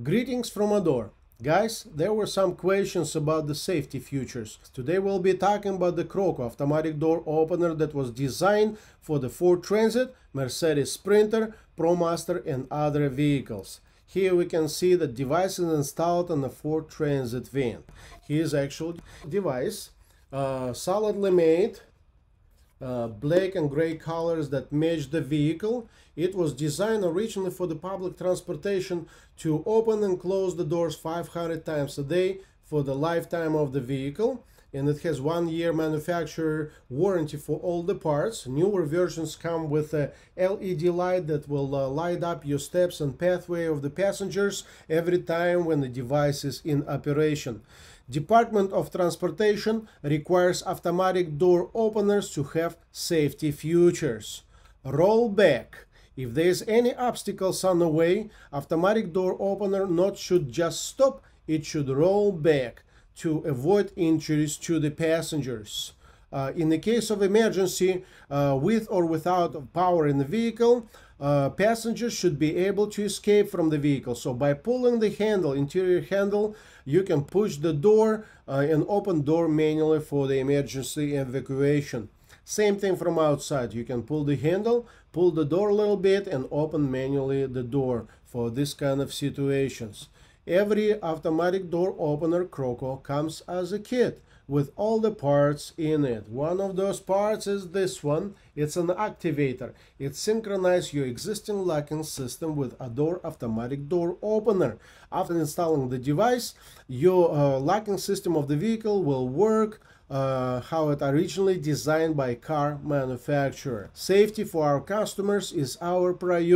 Greetings from Ador. Guys, there were some questions about the safety features. Today we'll be talking about the CROCO automatic door opener that was designed for the Ford Transit, Mercedes Sprinter, ProMaster and other vehicles. Here we can see the device is installed on the Ford Transit van. Here's actual device, solidly made, black and gray colors that match the vehicle. It was designed originally for the public transportation to open and close the doors 500 times a day for the lifetime of the vehicle, and it has 1-year manufacturer warranty for all the parts. Newer versions come with a LED light that will light up your steps and pathway of the passengers every time when the device is in operation. Department of Transportation requires automatic door openers to have safety features. Rollback. If there is any obstacles on the way, automatic door opener not should just stop, it should roll back to avoid injuries to the passengers. In the case of emergency, with or without power in the vehicle, passengers should be able to escape from the vehicle. So by pulling the handle, interior handle, you can push the door and open door manually for the emergency evacuation. Same thing from outside. You can pull the handle, pull the door a little bit and open manually the door for this kind of situations. Every automatic door opener CROCO comes as a kit with all the parts in it. One of those parts is this one. It's an activator. It synchronizes your existing locking system with Ador automatic door opener. After installing the device, your locking system of the vehicle will work how it originally designed by car manufacturer. Safety for our customers is our priority.